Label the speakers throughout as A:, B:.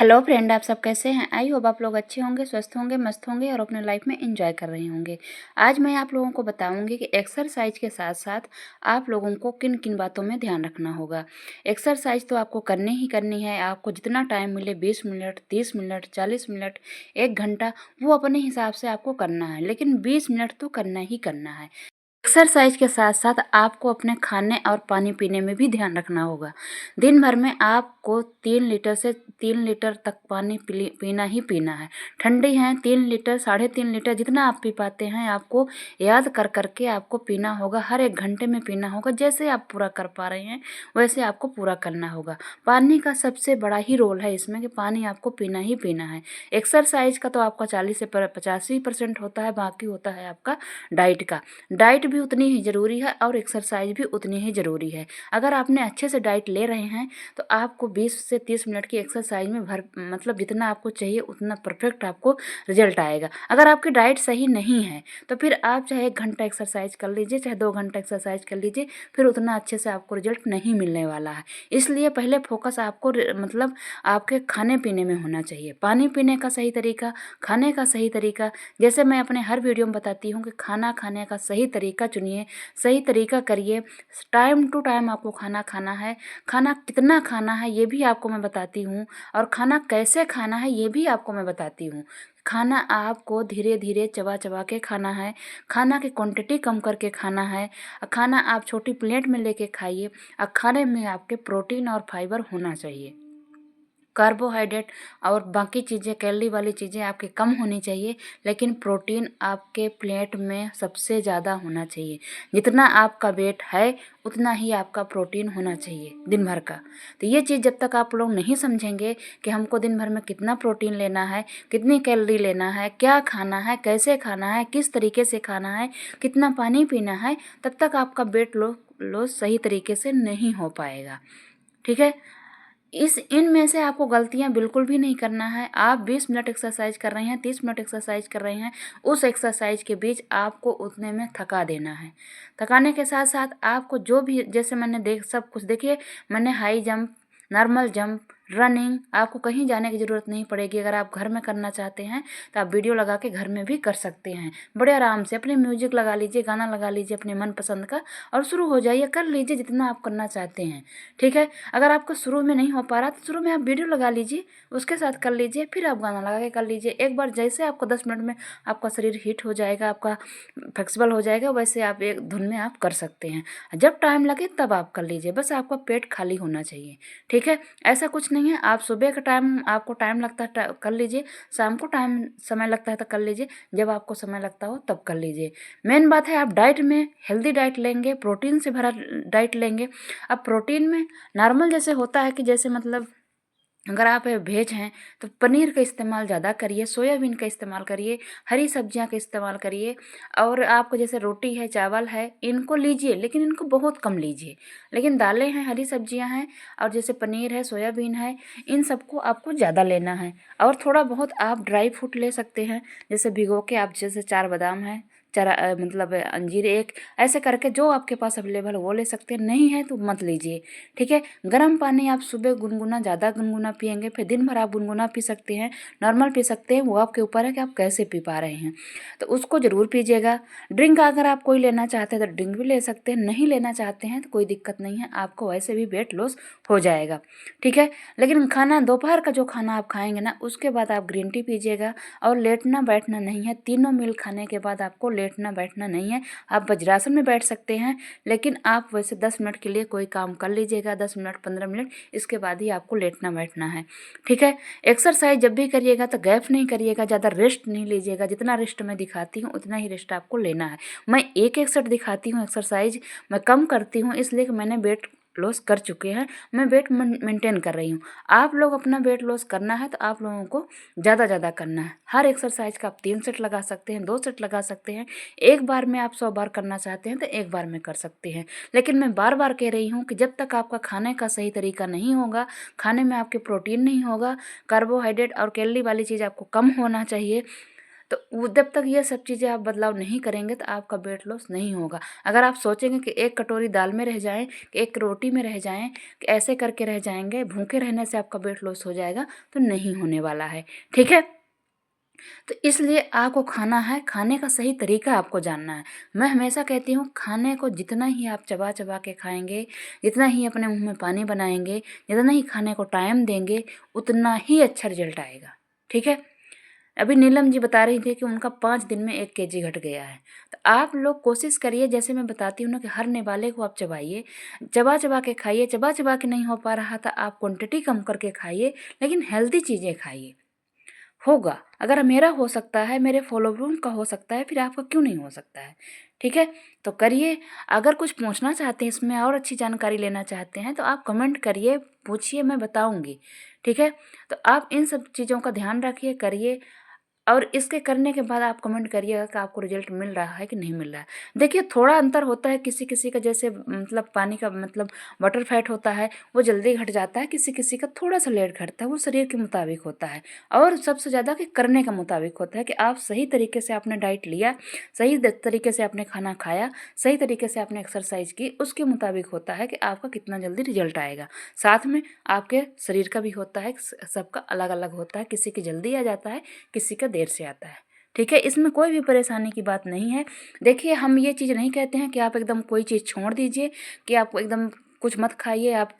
A: Hello friend, आप सब कैसे हैं। आई होप आप लोग अच्छे होंगे, स्वस्थ होंगे, मस्त होंगे और अपने लाइफ में एंजॉय कर रहे होंगे। आज मैं आप लोगों को बताऊंगी कि एक्सरसाइज के साथ साथ आप लोगों को किन किन बातों में ध्यान रखना होगा। एक्सरसाइज तो आपको करनी ही करनी है। आपको जितना टाइम मिले 20 मिनट, 30 मिनट, 40 मिनट, 1 घंटा, वो अपने हिसाब से आपको करना है, लेकिन 20 मिनट तो करना ही करना है। एक्सरसाइज के साथ साथ आपको अपने खाने और पानी पीने में भी ध्यान रखना होगा। दिन भर में आपको 3 लीटर से 3 लीटर तक पानी पीना ही पीना है। ठंडी है 3 लीटर, 3.5 लीटर, जितना आप पी पाते हैं आपको याद कर करके आपको पीना होगा। हर 1 घंटे में पीना होगा। जैसे आप पूरा कर पा रहे हैं वैसे आपको पूरा करना होगा। पानी का सबसे बड़ा ही रोल है इसमें कि पानी आपको पीना ही पीना है। एक्सरसाइज का तो आपका 40 से 85% होता है, बाकी होता है आपका डाइट का। डाइट भी उतनी ही ज़रूरी है और एक्सरसाइज भी उतनी ही ज़रूरी है। अगर आपने अच्छे से डाइट ले रहे हैं तो आपको 20 से 30 मिनट की एक्सरसाइज में मतलब जितना आपको चाहिए उतना परफेक्ट आपको रिजल्ट आएगा। अगर आपकी डाइट सही नहीं है तो फिर आप चाहे 1 घंटा एक्सरसाइज कर लीजिए, चाहे 2 घंटा एक्सरसाइज कर लीजिए, फिर उतना अच्छे से आपको रिजल्ट नहीं मिलने वाला है। इसलिए पहले फोकस आपको मतलब आपके खाने पीने में होना चाहिए। पानी पीने का सही तरीका, खाने का सही तरीका। जैसे मैं अपने हर वीडियो में बताती हूँ कि खाना खाने का सही तरीका चुनिए, सही तरीका करिए। टाइम टू टाइम आपको खाना खाना है। खाना कितना खाना है ये भी आपको मैं बताती हूँ, और खाना कैसे खाना है ये भी आपको मैं बताती हूँ। खाना आपको धीरे धीरे चबा चबा के खाना है। खाना की क्वांटिटी कम करके खाना है। खाना आप छोटी प्लेट में लेके खाइए। और खाने में आपके प्रोटीन और फाइबर होना चाहिए। कार्बोहाइड्रेट और बाकी चीज़ें, कैलोरी वाली चीज़ें आपके कम होनी चाहिए, लेकिन प्रोटीन आपके प्लेट में सबसे ज़्यादा होना चाहिए। जितना आपका वेट है उतना ही आपका प्रोटीन होना चाहिए दिन भर का। तो ये चीज़ जब तक आप लोग नहीं समझेंगे कि हमको दिन भर में कितना प्रोटीन लेना है, कितनी कैलोरी लेना है, क्या खाना है, कैसे खाना है, किस तरीके से खाना है, कितना पानी पीना है, तब तक आपका वेट लॉस सही तरीके से नहीं हो पाएगा। ठीक है। इनमें से आपको गलतियां बिल्कुल भी नहीं करना है। आप 20 मिनट एक्सरसाइज कर रहे हैं, 30 मिनट एक्सरसाइज कर रहे हैं, उस एक्सरसाइज के बीच आपको उतने में थका देना है। थकाने के साथ साथ आपको जो भी, जैसे मैंने सब कुछ देखिए, मैंने high jump, normal jump, running, आपको कहीं जाने की ज़रूरत नहीं पड़ेगी। अगर आप घर में करना चाहते हैं तो आप वीडियो लगा के घर में भी कर सकते हैं। बड़े आराम से अपने म्यूजिक लगा लीजिए, गाना लगा लीजिए अपने मनपसंद का, और शुरू हो जाइए, कर लीजिए जितना आप करना चाहते हैं। ठीक है। अगर आपको शुरू में नहीं हो पा रहा तो शुरू में आप वीडियो लगा लीजिए, उसके साथ कर लीजिए, फिर आप गाना लगा के कर लीजिए। एक बार जैसे आपको 10 मिनट में आपका शरीर हिट हो जाएगा, आपका फ्लेक्सिबल हो जाएगा, वैसे आप एक धुन में आप कर सकते हैं। जब टाइम लगे तब आप कर लीजिए, बस आपका पेट खाली होना चाहिए। ठीक है। ऐसा कुछ नहीं है, आप सुबह का टाइम आपको टाइम लगता है कर लीजिए, शाम को टाइम समय लगता है तो कर लीजिए, जब आपको समय लगता हो तब कर लीजिए। मेन बात है आप डाइट में हेल्दी डाइट लेंगे, प्रोटीन से भरा डाइट लेंगे। अब प्रोटीन में नॉर्मल जैसे होता है कि जैसे मतलब अगर आप वेज हैं तो पनीर का इस्तेमाल ज़्यादा करिए, सोयाबीन का इस्तेमाल करिए, हरी सब्जियां का इस्तेमाल करिए। और आपको जैसे रोटी है, चावल है, इनको लीजिए, लेकिन इनको बहुत कम लीजिए। लेकिन दालें हैं, हरी सब्जियां हैं, और जैसे पनीर है, सोयाबीन है, इन सबको आपको ज़्यादा लेना है। और थोड़ा बहुत आप ड्राई फ्रूट ले सकते हैं, जैसे भिगो के आप, जैसे 4 बादाम है, मतलब अंजीर एक, ऐसे करके जो आपके पास अवेलेबल है वो ले सकते हैं। नहीं है तो मत लीजिए। ठीक है। गर्म पानी आप सुबह गुनगुना, ज़्यादा गुनगुना पियेंगे, फिर दिन भर आप गुनगुना पी सकते हैं, नॉर्मल पी सकते हैं, वो आपके ऊपर है कि आप कैसे पी पा रहे हैं। तो उसको ज़रूर पीजिएगा। ड्रिंक अगर आप कोई लेना चाहते हैं तो ड्रिंक भी ले सकते हैं, नहीं लेना चाहते हैं तो कोई दिक्कत नहीं है, आपको वैसे भी वेट लॉस हो जाएगा। ठीक है। लेकिन खाना, दोपहर का जो खाना आप खाएंगे ना, उसके बाद आप ग्रीन टी पीजिएगा। और लेटना बैठना नहीं है, तीनों मील खाने के बाद आपको लेटना बैठना नहीं है। आप वज्रासन में बैठ सकते हैं, लेकिन आप वैसे 10 मिनट के लिए कोई काम कर लीजिएगा, 10 मिनट 15 मिनट, इसके बाद ही आपको लेटना बैठना है। ठीक है। एक्सरसाइज जब भी करिएगा तो गैप नहीं करिएगा, ज़्यादा रेस्ट नहीं लीजिएगा। जितना रेस्ट मैं दिखाती हूँ उतना ही रेस्ट आपको लेना है। मैं एक सेट दिखाती हूँ एक्सरसाइज, मैं कम करती हूँ, इसलिए कि मैंने वेट लॉस कर चुके हैं, मैं वेट मेंटेन कर रही हूँ। आप लोग अपना वेट लॉस करना है तो आप लोगों को ज़्यादा करना है। हर एक्सरसाइज का आप 3 सेट लगा सकते हैं, 2 सेट लगा सकते हैं। एक बार में आप 100 बार करना चाहते हैं तो एक बार में कर सकते हैं। लेकिन मैं बार बार कह रही हूँ कि जब तक आपका खाने का सही तरीका नहीं होगा, खाने में आपके प्रोटीन नहीं होगा, कार्बोहाइड्रेट और कैलोरी वाली चीज़ आपको कम होना चाहिए, तो जब तक ये सब चीज़ें आप बदलाव नहीं करेंगे तो आपका वेट लॉस नहीं होगा। अगर आप सोचेंगे कि एक कटोरी दाल में रह जाएँ, कि एक रोटी में रह जाएँ, कि ऐसे करके रह जाएँगे, भूखे रहने से आपका वेट लॉस हो जाएगा, तो नहीं होने वाला है, ठीक है? तो इसलिए आपको खाना है, खाने का सही तरीका आपको जानना है। मैं हमेशा कहती हूँ खाने को जितना ही आप चबा-चबा के खाएँगे, जितना ही अपने मुँह में पानी बनाएँगे, जितना ही खाने को टाइम देंगे, उतना ही अच्छा रिज़ल्ट आएगा, ठीक है? अभी नीलम जी बता रही थी कि उनका 5 दिन में 1 केजी घट गया है। तो आप लोग कोशिश करिए, जैसे मैं बताती हूँ ना, कि हर निवाले को आप चबाइए, चबा-चबा के खाइए, चबा-चबा के नहीं हो पा रहा था आप क्वांटिटी कम करके खाइए, लेकिन हेल्दी चीज़ें खाइए। होगा, अगर मेरा हो सकता है, मेरे फॉलोवर्स का हो सकता है, फिर आपका क्यों नहीं हो सकता है, ठीक है? तो करिए। अगर कुछ पूछना चाहते हैं, इसमें और अच्छी जानकारी लेना चाहते हैं, तो आप कमेंट करिए, पूछिए, मैं बताऊँगी, ठीक है? तो आप इन सब चीज़ों का ध्यान रखिए, करिए, और इसके करने के बाद आप कमेंट करिएगा कि आपको रिजल्ट मिल रहा है कि नहीं मिल रहा है। देखिए, थोड़ा अंतर होता है किसी-किसी का, जैसे मतलब पानी का मतलब वाटर फैट होता है, वो जल्दी घट जाता है, किसी-किसी का थोड़ा-सा लेट घटता है, वो शरीर के मुताबिक होता है। और सबसे ज़्यादा कि करने के मुताबिक होता है कि आप सही तरीके से आपने डाइट लिया, सही तरीके से आपने खाना खाया, सही तरीके से आपने एक्सरसाइज की, उसके मुताबिक होता है कि आपका कितना जल्दी रिजल्ट आएगा। साथ में आपके शरीर का भी होता है, सबका अलग-अलग होता है, किसी की जल्दी आ जाता है, किसी का देर से आता है, ठीक है? इसमें कोई भी परेशानी की बात नहीं है। देखिए, हम ये चीज़ नहीं कहते हैं कि आप एकदम कोई चीज़ छोड़ दीजिए, कि आप एकदम कुछ मत खाइए, आप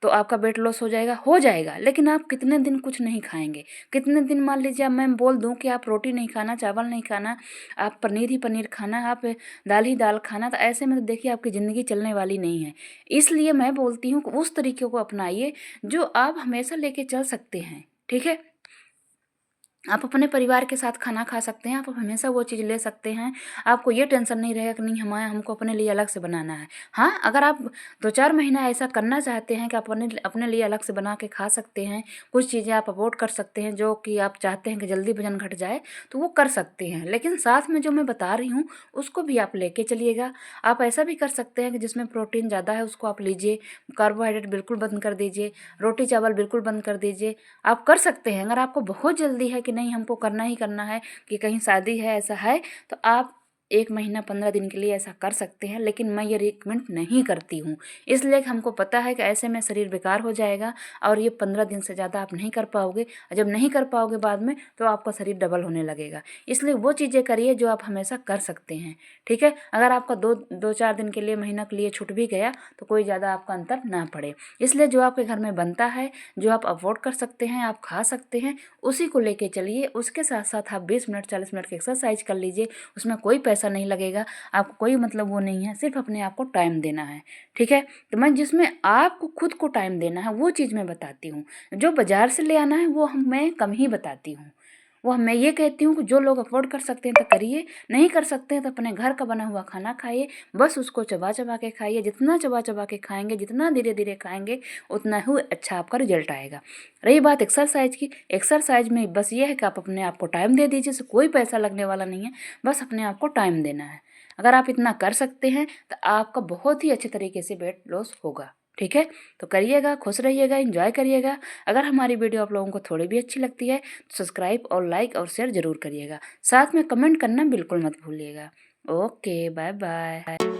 A: तो आपका वेट लॉस हो जाएगा, लेकिन आप कितने दिन कुछ नहीं खाएँगे? कितने दिन, मान लीजिए अब मैं बोल दूँ कि आप रोटी नहीं खाना, चावल नहीं खाना, आप पनीर ही पनीर खाना, आप दाल ही दाल खाना, तो ऐसे में तो देखिए आपकी ज़िंदगी चलने वाली नहीं है। इसलिए मैं बोलती हूँ कि उस तरीके को अपनाइए जो आप हमेशा लेके चल सकते हैं, ठीक है? आप अपने परिवार के साथ खाना खा सकते हैं, आप हमेशा वो चीज़ ले सकते हैं, आपको ये टेंशन नहीं रहेगा कि नहीं हमको अपने लिए अलग से बनाना है। हाँ, अगर आप 2-4 महीना ऐसा करना चाहते हैं कि आप अपने अपने लिए अलग से बना के खा सकते हैं, कुछ चीज़ें आप अवॉइड कर सकते हैं जो कि आप चाहते हैं कि जल्दी वज़न घट जाए, तो वो कर सकते हैं। लेकिन साथ में जो मैं बता रही हूँ, उसको भी आप लेके चलिएगा। आप ऐसा भी कर सकते हैं कि जिसमें प्रोटीन ज़्यादा है उसको आप लीजिए, कार्बोहाइड्रेट बिल्कुल बंद कर दीजिए, रोटी-चावल बिल्कुल बंद कर दीजिए। आप कर सकते हैं। अगर आपको बहुत जल्दी है कि नहीं हमको करना ही करना है, कि कहीं शादी है, ऐसा है, तो आप 1 महीना 15 दिन के लिए ऐसा कर सकते हैं, लेकिन मैं ये रिकमेंड नहीं करती हूँ। इसलिए कि हमको पता है कि ऐसे में शरीर बेकार हो जाएगा और ये 15 दिन से ज़्यादा आप नहीं कर पाओगे, और जब नहीं कर पाओगे बाद में, तो आपका शरीर डबल होने लगेगा। इसलिए वो चीज़ें करिए जो आप हमेशा कर सकते हैं, ठीक है? अगर आपका 2-4 दिन के लिए, महीना के लिए छूट भी गया, तो कोई ज़्यादा आपका अंतर ना पड़े। इसलिए जो आपके घर में बनता है, जो आप अफ़ोर्ड कर सकते हैं, आप खा सकते हैं, उसी को लेके चलिए। उसके साथ-साथ आप 20 मिनट, 40 मिनट की एक्सरसाइज कर लीजिए, उसमें कोई पैसा नहीं लगेगा, आपको कोई मतलब वो नहीं है, सिर्फ़ अपने आप को टाइम देना है, ठीक है? तो मैं जिसमें आपको खुद को टाइम देना है, वो चीज़ मैं बताती हूँ। जो बाज़ार से ले आना है, वो मैं कम ही बताती हूँ। वो मैं ये कहती हूँ कि जो लोग अफ़ोर्ड कर सकते हैं तो करिए, नहीं कर सकते हैं तो अपने घर का बना हुआ खाना खाइए, बस उसको चबा-चबा के खाइए। जितना चबा-चबा के खाएँगे, जितना धीरे-धीरे खाएँगे, उतना ही अच्छा आपका रिज़ल्ट आएगा। रही बात एक्सरसाइज की, एक्सरसाइज में बस ये है कि आप अपने आप को टाइम दे दीजिए, इससे कोई पैसा लगने वाला नहीं है, बस अपने आप को टाइम देना है। अगर आप इतना कर सकते हैं, तो आपका बहुत ही अच्छे तरीके से वेट लॉस होगा, ठीक है? तो करिएगा, खुश रहिएगा, एन्जॉय करिएगा। अगर हमारी वीडियो आप लोगों को थोड़ी भी अच्छी लगती है, तो सब्सक्राइब और लाइक और शेयर ज़रूर करिएगा। साथ में कमेंट करना बिल्कुल मत भूलिएगा। Okay, bye-bye.